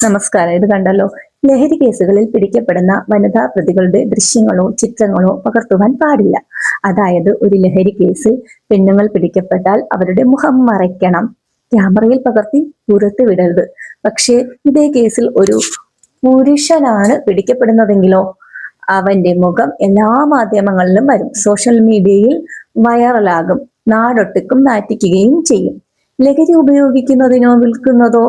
നമസ്കാരം. ഇത് കണ്ടല്ലോ. ലഹരി കേസുകളിൽ പിടിക്കപ്പെടുന്ന വനിതാ പ്രതികളുടെ ദൃശ്യങ്ങളോ ചിത്രങ്ങളോ പകർത്തുവാൻ പാടില്ല. അതായത് ഒരു ലഹരി കേസിൽ പെണ്ണുങ്ങൾ പിടിക്കപ്പെട്ടാൽ അവരുടെ മുഖം മറയ്ക്കണം, ക്യാമറയിൽ പകർത്തി പുറത്തു വിടരുത്. പക്ഷേ ഇതേ കേസിൽ ഒരു പുരുഷനാണ് പിടിക്കപ്പെടുന്നതെങ്കിലോ അവന്റെ മുഖം എല്ലാ മാധ്യമങ്ങളിലും വരും, സോഷ്യൽ മീഡിയയിൽ വൈറലാകും, നാടൊട്ടുക്കും നാറ്റിക്കുകയും ചെയ്യും. ലഹരി ഉപയോഗിക്കുന്നതിനോ വിൽക്കുന്നതോ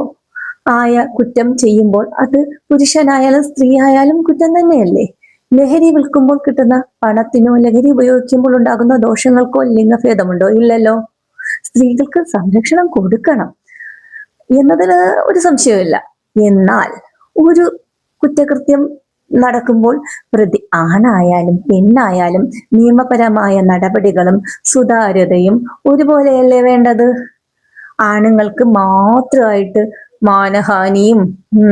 ആയ കുറ്റം ചെയ്യുമ്പോൾ അത് പുരുഷനായാലും സ്ത്രീ ആയാലും കുറ്റം തന്നെയല്ലേ? ലഹരി വിൽക്കുമ്പോൾ കിട്ടുന്ന പണത്തിനോ ലഹരി ഉപയോഗിക്കുമ്പോൾ ഉണ്ടാകുന്ന ദോഷങ്ങൾക്കോ ലിംഗഭേദമുണ്ടോ? ഇല്ലല്ലോ. സ്ത്രീകൾക്ക് സംരക്ഷണം കൊടുക്കണം എന്നതിന് ഒരു സംശയമില്ല. എന്നാൽ ഒരു കുറ്റകൃത്യം നടക്കുമ്പോൾ പ്രതി ആണായാലും പെണ്ണായാലും നിയമപരമായ നടപടികളും സുതാര്യതയും ഒരുപോലെയല്ലേ വേണ്ടത്? ആണുങ്ങൾക്ക് മാത്രമായിട്ട് മാനഹാനിയും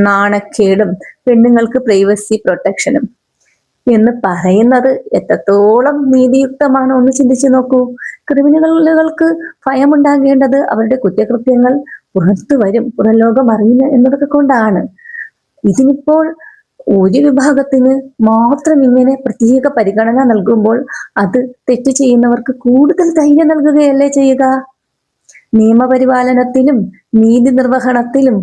നാണക്കേടും, പെണ്ണുങ്ങൾക്ക് പ്രൈവസി പ്രൊട്ടക്ഷനും എന്ന് പറയുന്നത് എത്രത്തോളം നീതിയുക്തമാണോ ഒന്ന് ചിന്തിച്ചു നോക്കൂ. ക്രിമിനലുകൾക്ക് ഭയമുണ്ടാകേണ്ടത് അവരുടെ കുറ്റകൃത്യങ്ങൾ പുറത്തു വരും, പുറം ലോകം അറിയുന്നു എന്നതൊക്കെ കൊണ്ടാണ്. ഇതിനിപ്പോൾ ഒരു വിഭാഗത്തിന് മാത്രം ഇങ്ങനെ പ്രത്യേക പരിഗണന നൽകുമ്പോൾ അത് തെറ്റ് ചെയ്യുന്നവർക്ക് കൂടുതൽ ധൈര്യം നൽകുകയല്ലേ ചെയ്യുക? നിയമപരിപാലനത്തിലും നീതി നിർവഹണത്തിലും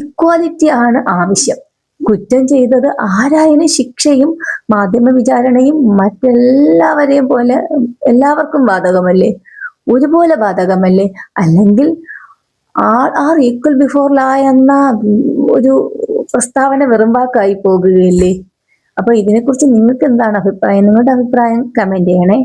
ഇക്വാലിറ്റി ആണ് ആവശ്യം. കുറ്റം ചെയ്തത് ആരായാലും ശിക്ഷയും മാധ്യമ വിചാരണയും മറ്റെല്ലാവരെയും പോലെ എല്ലാവർക്കും ബാധകമല്ലേ? ഒരുപോലെ ബാധകമല്ലേ? അല്ലെങ്കിൽ ആർ ഈക്വൽ ബിഫോർ ലാ എന്ന ഒരു പ്രസ്താവന വെറും വാക്കായി പോകുകയല്ലേ? അപ്പൊ ഇതിനെക്കുറിച്ച് നിങ്ങൾക്ക് എന്താണ് അഭിപ്രായം? നിങ്ങളുടെ അഭിപ്രായം കമന്റ് ചെയ്യണേ.